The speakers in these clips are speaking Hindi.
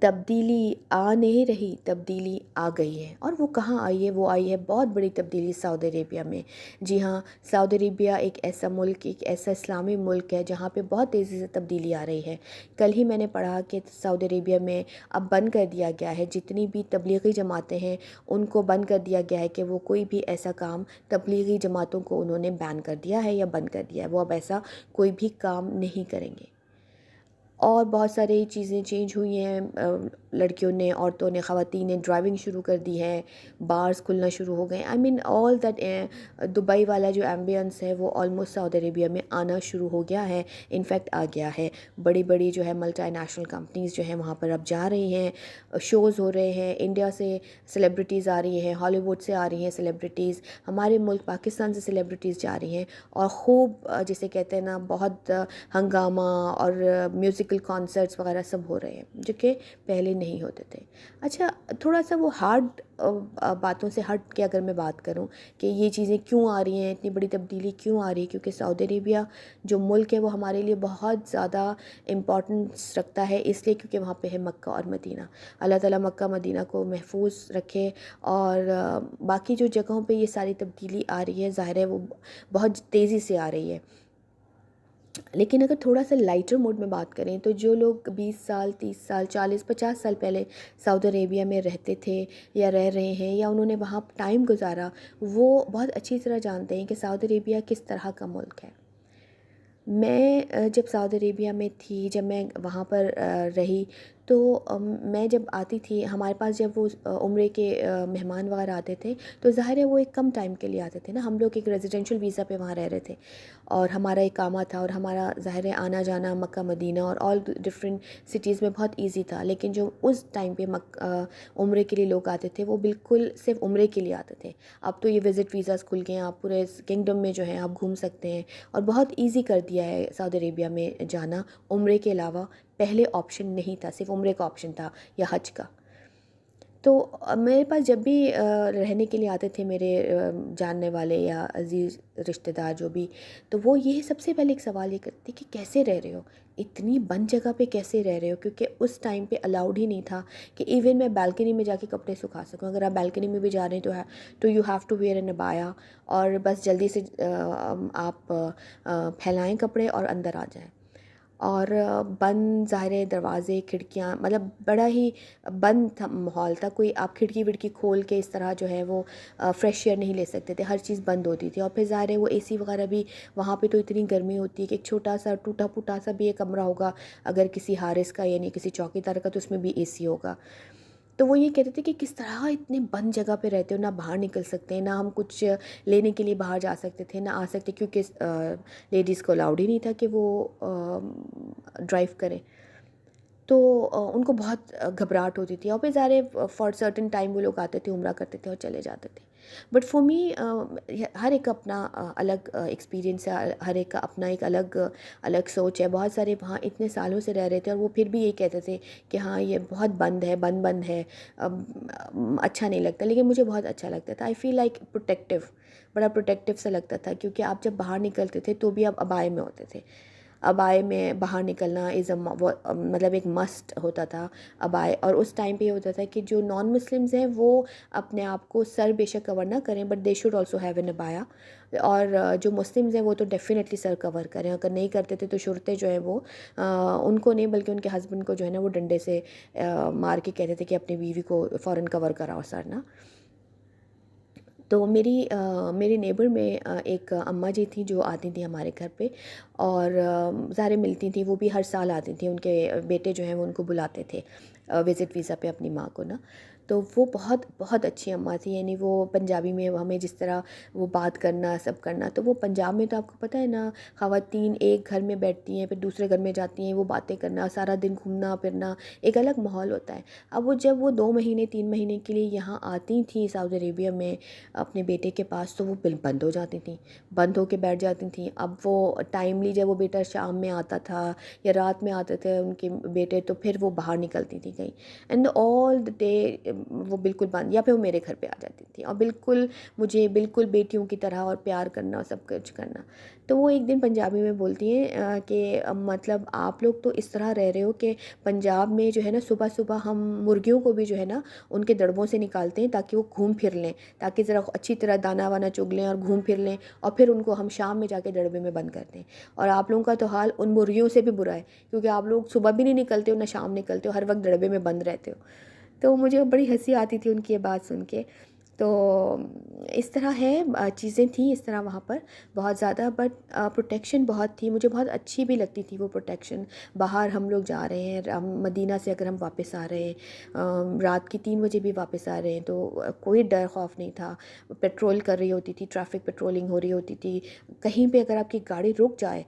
तब्दीली आ नहीं रही, तब्दीली आ गई है। और वो कहाँ आई है? वो आई है बहुत बड़ी तब्दीली सऊदी अरेबिया में। जी हाँ, सऊदी अरेबिया एक ऐसा मुल्क, एक ऐसा इस्लामी मुल्क है जहाँ पे बहुत तेज़ी से तब्दीली आ रही है। कल ही मैंने पढ़ा कि सऊदी अरेबिया में अब बंद कर दिया गया है, जितनी भी तबलीगी जमातें हैं उनको बंद कर दिया गया है कि वो कोई भी ऐसा काम, तबलीगी जमातों को उन्होंने बैन कर दिया है या बंद कर दिया है, वो अब ऐसा कोई भी काम नहीं करेंगे। और बहुत सारी चीज़ें चेंज हुई हैं। लड़कियों ने, औरतों ने, ख़वातीन ने ड्राइविंग शुरू कर दी है, बार्स खुलना शुरू हो गए। I mean all that Dubai वाला जो एम्बियंस है वो ऑलमोस्ट सऊदी अरेबिया में आना शुरू हो गया है, इनफैक्ट आ गया है। बड़ी बड़ी जो है मल्टीनेशनल कंपनीज़ जो है वहाँ पर अब जा रही हैं, शोज़ हो रहे हैं, इंडिया से सेलिब्रिटीज़ आ रही हैं, हॉलीवुड से आ रही हैं सेलिब्रिटीज़, हमारे मुल्क पाकिस्तान से सेलिब्रिटीज़ जा रही हैं। और ख़ूब जिसे कहते हैं ना, बहुत हंगामा और म्यूज़िकल कॉन्सर्ट्स वगैरह सब हो रहे हैं जो कि पहले नहीं होते थे। अच्छा, थोड़ा सा वो हार्ड बातों से हट के अगर मैं बात करूं कि ये चीज़ें क्यों आ रही हैं, इतनी बड़ी तब्दीली क्यों आ रही है, क्योंकि सऊदी अरेबिया जो मुल्क है वो हमारे लिए बहुत ज़्यादा इम्पोर्टेंस रखता है, इसलिए क्योंकि वहाँ पे है मक्का और मदीना। अल्लाह ताला मक्का मदीना को महफूज रखे। और बाकी जो जगहों पे ये सारी तब्दीली आ रही है, ज़ाहिर है वो बहुत तेज़ी से आ रही है। लेकिन अगर थोड़ा सा लाइटर मोड में बात करें तो जो लोग 20 साल, 30 साल, 40, 50 साल पहले सऊदी अरेबिया में रहते थे या रह रहे हैं या उन्होंने वहाँ टाइम गुजारा, वो बहुत अच्छी तरह जानते हैं कि सऊदी अरेबिया किस तरह का मुल्क है। मैं जब सऊदी अरेबिया में थी, जब मैं वहाँ पर रही, तो मैं जब आती थी, हमारे पास जब वो उम्रे के मेहमान वगैरह आते थे तो ज़ाहिर है वो एक कम टाइम के लिए आते थे ना। हम लोग एक रेजिडेंशियल वीज़ा पे वहाँ रह रहे थे और हमारा इकामा था और हमारा ज़ाहिर है आना जाना मक्का मदीना और ऑल डिफरेंट सिटीज़ में बहुत ईजी था। लेकिन जो उस टाइम पे उम्रे के लिए लोग आते थे वो बिल्कुल सिर्फ उम्रे के लिए आते थे। अब तो ये विज़िट वीज़ाज़ खुल गए हैं, आप पूरे किंगडम में जो है आप घूम सकते हैं और बहुत ईजी कर दिया है सऊदी अरेबिया में जाना। उम्रे के अलावा पहले ऑप्शन नहीं था, सिर्फ उम्रे का ऑप्शन था या हज का। तो मेरे पास जब भी रहने के लिए आते थे मेरे जानने वाले या अज़ीज़ रिश्तेदार जो भी, तो वो यही सबसे पहले एक सवाल ये करते कि कैसे रह रहे हो, इतनी बंद जगह पे कैसे रह रहे हो, क्योंकि उस टाइम पे अलाउड ही नहीं था कि इवन मैं बालकनी में जाके कपड़े सुखा सकूं। अगर आप बालकनी में भी जा रहे हैं तो है तो you have to wear an abaya, और बस जल्दी से आप फैलाएं कपड़े और अंदर आ जाएं। और बंद ज़ाहिर दरवाज़े, खिड़कियाँ, मतलब बड़ा ही बंद था माहौल था। कोई आप खिड़की विड़की खोल के इस तरह जो है वो फ्रेश एयर नहीं ले सकते थे, हर चीज़ बंद होती थी। और फिर ज़ाहिर है वो एसी वगैरह भी, वहाँ पे तो इतनी गर्मी होती है कि एक छोटा सा टूटा फूटा सा भी एक कमरा होगा अगर किसी हारिस का यानी किसी चौकीदार का, तो उसमें भी एसी होगा। तो वो ये कहते थे कि किस तरह इतने बंद जगह पे रहते हो, ना बाहर निकल सकते हैं, ना हम कुछ लेने के लिए बाहर जा सकते थे, ना आ सकते, क्योंकि लेडीज़ को अलाउड ही नहीं था कि वो ड्राइव करें। तो उनको बहुत घबराहट होती थी। और फिर ज़ाहिर फॉर सर्टेन टाइम वो लोग आते थे, उम्रा करते थे और चले जाते थे। बट फॉर मी हर एक का अपना अलग एक्सपीरियंस है, हर एक का अपना एक अलग अलग सोच है। बहुत सारे वहाँ इतने सालों से रह रहे थे और वो फिर भी यही कहते थे कि हाँ ये बहुत बंद है, बंद बंद है, अच्छा नहीं लगता। लेकिन मुझे बहुत अच्छा लगता था। आई फील लाइक प्रोटेक्टिव, बड़ा प्रोटेक्टिव सा लगता था, क्योंकि आप जब बाहर निकलते थे तो भी आप अबाए में होते थे। अबाए में बाहर निकलना मतलब एक मस्ट होता था अबाए। और उस टाइम पे ये होता था कि जो नॉन मुस्लिम्स हैं वो अपने आप को सर बेशक कवर ना करें, but they should also have an abaya. और जो मुस्लिम्स हैं वो तो डेफिनेटली सर कवर करें, अगर नहीं करते थे तो शुरतें जो है वो उनको नहीं बल्कि उनके हस्बैंड को जो है ना वो डंडे से मार के कहते थे कि अपनी बीवी को फ़ौरन कवर कराओ सर ना। तो मेरी नेबर में एक अम्मा जी थी जो आती थी हमारे घर पे और ज़ाहिर मिलती थी। वो भी हर साल आती थी, उनके बेटे जो हैं वो उनको बुलाते थे विज़िट वीज़ा पे अपनी माँ को ना। तो वो बहुत बहुत अच्छी अम्मा थी, यानी वो पंजाबी में हमें जिस तरह वो बात करना सब करना, तो वो पंजाब में तो आपको पता है ना, ख़वातीन एक घर में बैठती हैं फिर दूसरे घर में जाती हैं, वो बातें करना, सारा दिन घूमना फिरना, एक अलग माहौल होता है। अब वो जब वो 2 महीने 3 महीने के लिए यहाँ आती थी सऊदी अरेबिया में अपने बेटे के पास, तो वो बिल बंद हो जाती थी, बंद होके बैठ जाती थी। अब वो टाइमली जब वो बेटा शाम में आता था या रात में आते थे उनके बेटे, तो फिर वो बाहर निकलती थी कहीं। एंड ऑल द डे वो बिल्कुल बंद, या फिर वो मेरे घर पे आ जाती थी और बिल्कुल मुझे बिल्कुल बेटियों की तरह और प्यार करना और सब कुछ करना। तो वो एक दिन पंजाबी में बोलती हैं कि मतलब आप लोग तो इस तरह रह रहे हो कि पंजाब में जो है ना सुबह सुबह हम मुर्गियों को भी जो है ना उनके दड़बों से निकालते हैं ताकि वो घूम फिर लें, ताकि ज़रा अच्छी तरह दाना वाना चुग लें और घूम फिर लें, और फिर उनको हम शाम में जाके दड़बे में बंद करते हैं। और आप लोगों का तो हाल उन मुर्गियों से भी बुरा है, क्योंकि आप लोग सुबह भी नहीं निकलते हो ना शाम निकलते हो, हर वक्त दड़बे में बंद रहते हो। तो मुझे बड़ी हंसी आती थी उनकी ये बात सुन के। तो इस तरह है, चीज़ें थी इस तरह वहाँ पर बहुत ज़्यादा, बट प्रोटेक्शन बहुत थी, मुझे बहुत अच्छी भी लगती थी वो प्रोटेक्शन। बाहर हम लोग जा रहे हैं, मदीना से अगर हम वापस आ रहे हैं, रात की 3 बजे भी वापस आ रहे हैं, तो कोई डर खौफ नहीं था। पेट्रोल कर रही होती थी, ट्रैफिक पेट्रोलिंग हो रही होती थी। कहीं पे अगर आपकी गाड़ी रुक जाए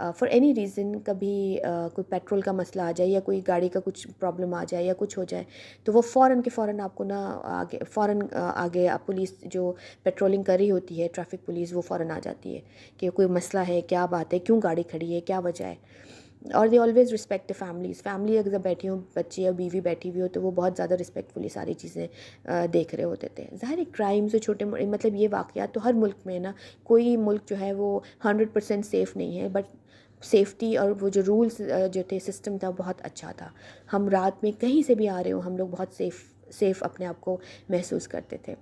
फॉर एनी रीज़न, कभी कोई पेट्रोल का मसला आ जाए या कोई गाड़ी का कुछ प्रॉब्लम आ जाए या कुछ हो जाए, तो वो फ़ौरन के फ़ौरन आपको ना आगे फ़ौरन आगे आप पुलिस जो पेट्रोलिंग कर रही होती है, ट्रैफिक पुलिस, वो फ़ौरन आ जाती है कि कोई मसला है, क्या बात है, क्यों गाड़ी खड़ी है, क्या वजह है। और they always respect the family अगर बैठी हो, बच्चे या बीवी बैठी हुई हो, तो वो बहुत ज़्यादा रिस्पेक्टफुली सारी चीज़ें देख रहे होते थे। ज़ाहिर है क्राइम्स और छोटे मतलब ये वाक़यात तो हर मुल्क में है ना, कोई मुल्क जो है वो 100% सेफ़ नहीं है, बट सेफ्टी और वो जो रूल्स जो थे, सिस्टम था, बहुत अच्छा था। हम रात में कहीं से भी आ रहे हो, हम लोग बहुत सेफ़ अपने आप को महसूस करते थे।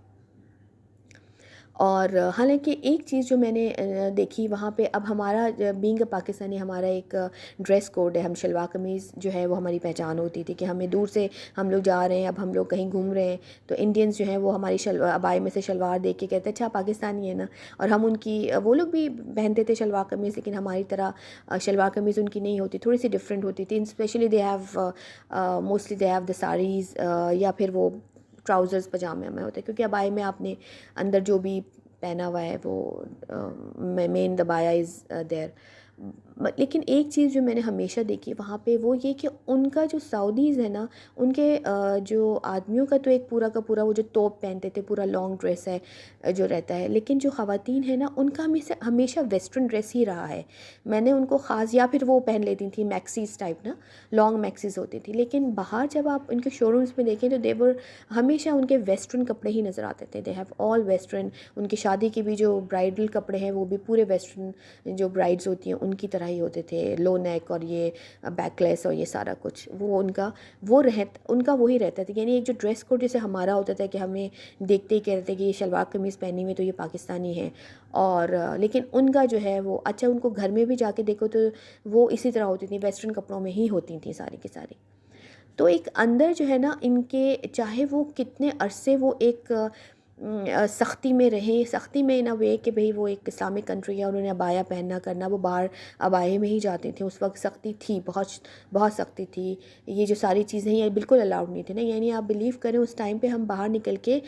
और हालांकि एक चीज़ जो मैंने देखी वहाँ पे, अब हमारा बीइंग अ पाकिस्तानी हमारा एक ड्रेस कोड है, हम शलवार कमीज़ जो है वो हमारी पहचान होती थी कि हमें दूर से हम लोग जा रहे हैं, अब हम लोग कहीं घूम रहे हैं, तो इंडियंस जो हैं वो हमारी अबाई में से शलवार देख के कहते हैं अच्छा पाकिस्तानी है ना। और हम उनकी वो लोग भी पहनते थे शलवार कमीज़, लेकिन हमारी तरह शलवार कमीज़ उनकी नहीं होती, थोड़ी सी डिफरेंट होती थी। Specially they have mostly they have the saris, या फिर वो ट्राउज़र्स पजामे में होते हैं, क्योंकि अबाई में आपने अंदर जो भी पहना हुआ है वो मेन द बाया इज़ देयर। लेकिन एक चीज़ जो मैंने हमेशा देखी वहाँ पे वो ये कि उनका जो सऊदीज़ है ना, उनके जो आदमियों का तो एक पूरा का पूरा वो जो तोप पहनते थे, पूरा लॉन्ग ड्रेस है जो रहता है, लेकिन जो ख़वातीन है ना उनका हमेशा हमेशा वेस्टर्न ड्रेस ही रहा है। मैंने उनको ख़ास, या फिर वो पहन लेती थी मैक्सीज टाइप ना, लॉन्ग मैक्सीज होती थी, लेकिन बाहर जब आप उनके शोरूम्स में देखें तो देवर हमेशा उनके वेस्टर्न कपड़े ही नज़र आते थे। They have all western. उनकी शादी के भी जो ब्राइडल कपड़े हैं वो भी पूरे वेस्टर्न, जो ब्राइड्स होती हैं उनकी तरह ही होते थे, लो नेक और ये बैकलेस और ये सारा कुछ वो उनका वही रहता था। यानी एक जो ड्रेस कोड जैसे हमारा होता था कि हमें देखते ही कहते थे कि ये शलवार कमीज़ पहनी हुई तो ये पाकिस्तानी है, और लेकिन उनका जो है वो अच्छा, उनको घर में भी जाके देखो तो वो इसी तरह होती थी, वेस्टर्न कपड़ों में ही होती थी सारी की सारी। तो एक अंदर जो है ना इनके, चाहे वो कितने अरसे वो एक सख्ती में रहे, सख्ती में इन अ वे कि भाई वो एक इस्लामिक कंट्री है, उन्होंने अबाया पहनना करना, वो बाहर अबाए में ही जाते थे। उस वक्त सख्ती थी, बहुत बहुत सख्ती थी। ये जो सारी चीज़ें ये बिल्कुल अलाउड नहीं थी ना। यानी आप बिलीव करें उस टाइम पे हम बाहर निकल के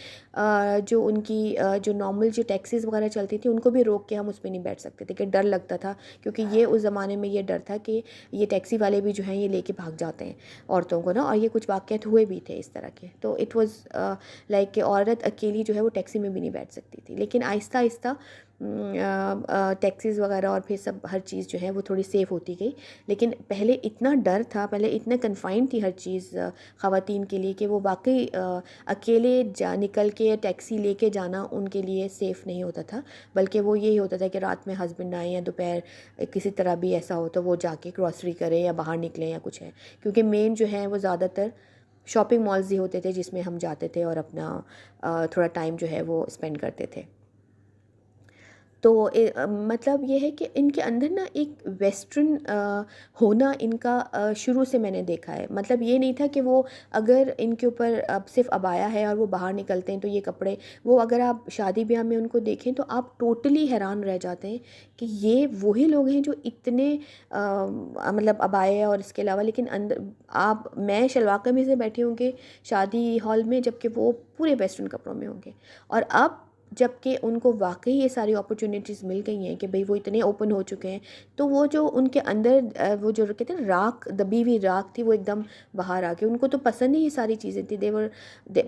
जो उनकी जो नॉर्मल जो टैक्सीज़ वगैरह चलती थी उनको भी रोक के हम उस पर नहीं बैठ सकते थे, कि डर लगता था, क्योंकि ये उस ज़माने में ये डर था कि ये टैक्सी वाले भी जो हैं ये लेके भाग जाते हैं औरतों को ना। और ये कुछ वाक़यात हुए भी थे इस तरह के। तो इट वाज़ लाइक कि औरत अकेली जो है वो टैक्सी में भी नहीं बैठ सकती थी। लेकिन आहिस्ता आहिस्ता टैक्सीज़ वगैरह और फिर सब हर चीज़ जो है वो थोड़ी सेफ़ होती गई। लेकिन पहले इतना डर था, पहले इतना कन्फाइंड थी हर चीज़ ख़वातीन के लिए, कि वो वाकई अकेले निकल के टैक्सी लेके जाना उनके लिए सेफ़ नहीं होता था। बल्कि वो यही होता था कि रात में हस्बैंड आए या दोपहर किसी तरह भी ऐसा हो तो वो जाके ग्रॉसरी करें या बाहर निकलें या कुछ है, क्योंकि मेन जो है वो ज़्यादातर शॉपिंग मॉल्स ही होते थे जिसमें हम जाते थे और अपना थोड़ा टाइम जो है वो स्पेंड करते थे। तो मतलब ये है कि इनके अंदर ना एक वेस्टर्न होना इनका शुरू से मैंने देखा है। मतलब ये नहीं था कि वो अगर इनके ऊपर अब सिर्फ अबाया है और वो बाहर निकलते हैं तो ये कपड़े, वो अगर आप शादी ब्याह में उनको देखें तो आप टोटली हैरान रह जाते हैं कि ये वही लोग हैं जो इतने मतलब अबाया और इसके अलावा, लेकिन अंदर आप मैं शलवार कमीज़ में बैठे होंगे शादी हॉल में, जबकि वो पूरे वेस्टर्न कपड़ों में होंगे। और अब जबकि उनको वाकई ये सारी अपॉर्चुनिटीज़ मिल गई हैं कि भाई वो इतने ओपन हो चुके हैं, तो वो जो उनके अंदर वो जो कहते हैं राख, दबी हुई राख थी, वो एकदम बाहर आ गई। उनको तो पसंद ही ये सारी चीज़ें थी। देवर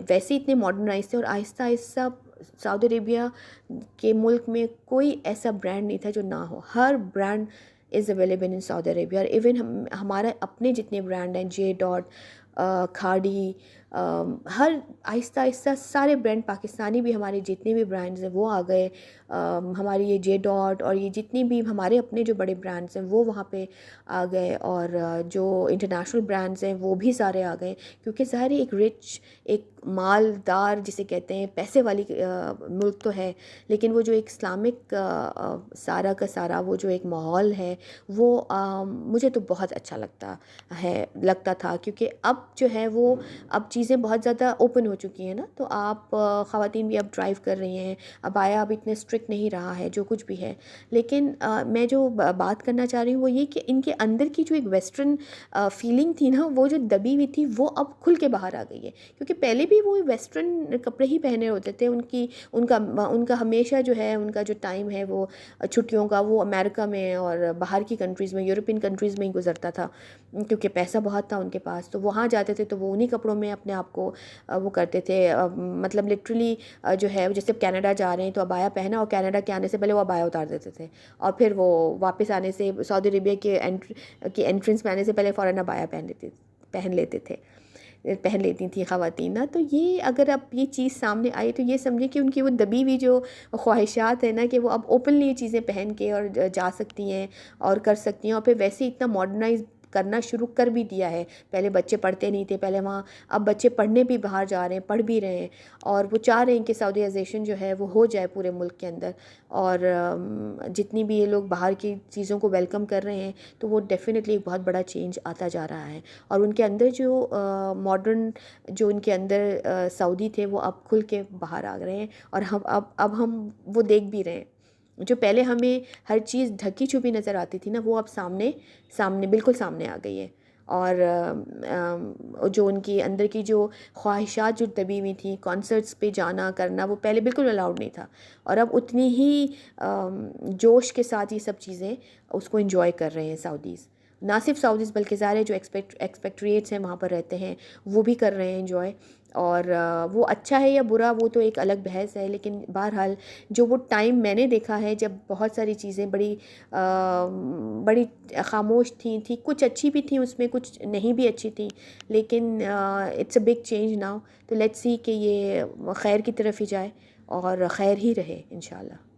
वैसे इतने मॉडर्नाइज थे। और आहिस्ता आहिस्ता सऊदी अरेबिया के मुल्क में कोई ऐसा ब्रांड नहीं था जो ना हो। हर brand is available in Saudi Arabia. और इवन हमारा अपने जितने ब्रांड हैं, जे डॉट, खाड़ी, हर आहिस्ता आहिस्ता सारे ब्रांड पाकिस्तानी भी, हमारे जितने भी ब्रांड्स हैं वो आ गए। हमारी ये जे डॉट और ये जितनी भी हमारे अपने जो बड़े ब्रांड्स हैं वो वहाँ पे आ गए, और जो इंटरनेशनल ब्रांड्स हैं वो भी सारे आ गए, क्योंकि ज़ाहिर है एक रिच, एक मालदार जिसे कहते हैं, पैसे वाली मुल्क तो है, लेकिन वो जो एक इस्लामिक सारा का सारा वो जो एक माहौल है वो मुझे तो बहुत अच्छा लगता था, क्योंकि अब जो है वो अब चीज़ें बहुत ज़्यादा ओपन हो चुकी हैं ना, तो आप ख़वातीन भी अब ड्राइव कर रही हैं, अब आया अब इतने स्ट्रिक्ट नहीं रहा है जो कुछ भी है। लेकिन मैं जो बात करना चाह रही हूँ वो ये कि इनके अंदर की जो एक वेस्टर्न फीलिंग थी ना, वो जो दबी हुई थी वो अब खुल के बाहर आ गई है, क्योंकि पहले भी वो वेस्टर्न कपड़े ही पहने होते थे। उनका उनका हमेशा जो है उनका जो टाइम है वो छुट्टियों का वो अमेरिका में और बाहर की कंट्रीज़ में, यूरोपियन कंट्रीज़ में ही गुजरता था, क्योंकि पैसा बहुत था उनके पास, तो वहाँ जाते थे तो वो उन्हीं कपड़ों में अपने आप को वो करते थे। मतलब लिटरली जो है, जैसे कनाडा जा रहे हैं तो अबाया पहना, और कनाडा के आने से पहले वो अबाया उतार देते थे, और फिर वो वापस आने से सऊदी अरेबिया के एंट्रेंस में आने से पहले फ़ौरन अबाया पहन लेती थी ख़वातीन ना। तो ये अगर अब ये चीज़ सामने आई तो ये समझे कि उनकी वो दबी हुई जो ख्वाहिशात है ना, कि वो अब ओपनली ये चीज़ें पहन के और जा सकती हैं और कर सकती हैं, और फिर वैसे इतना मॉडर्नाइज करना शुरू कर भी दिया है। पहले बच्चे पढ़ते नहीं थे, पहले वहाँ, अब बच्चे पढ़ने भी बाहर जा रहे हैं, पढ़ भी रहे हैं, और वो चाह रहे हैं कि सऊदीज़ेशन जो है वो हो जाए पूरे मुल्क के अंदर। और जितनी भी ये लोग बाहर की चीज़ों को वेलकम कर रहे हैं, तो वो डेफ़िनेटली एक बहुत बड़ा चेंज आता जा रहा है, और उनके अंदर जो मॉडर्न जो उनके अंदर सऊदी थे वो अब खुल के बाहर आ रहे हैं, और अब हम वो देख भी रहे हैं। जो पहले हमें हर चीज़ ढकी छुपी नज़र आती थी ना, वो अब सामने सामने बिल्कुल सामने आ गई है। और जो उनकी अंदर की जो ख्वाहिशात जो दबी हुई थी, कॉन्सर्ट्स पे जाना करना, वो पहले बिल्कुल अलाउड नहीं था, और अब उतनी ही जोश के साथ ये सब चीज़ें उसको एंजॉय कर रहे हैं सऊदीज़। ना सिर्फ सऊदीज़ बल्कि सारे जो एक्सपेक्ट्रिएट्स हैं वहाँ पर रहते हैं वो भी कर रहे हैं एंजॉय। और वो अच्छा है या बुरा वो तो एक अलग बहस है, लेकिन बहरहाल जो वो टाइम मैंने देखा है जब बहुत सारी चीज़ें बड़ी खामोश थी, कुछ अच्छी भी थी उसमें, कुछ नहीं भी अच्छी थी, लेकिन it's a big change now. तो लेट्स सी कि ये खैर की तरफ ही जाए और खैर ही रहे इंशाल्लाह।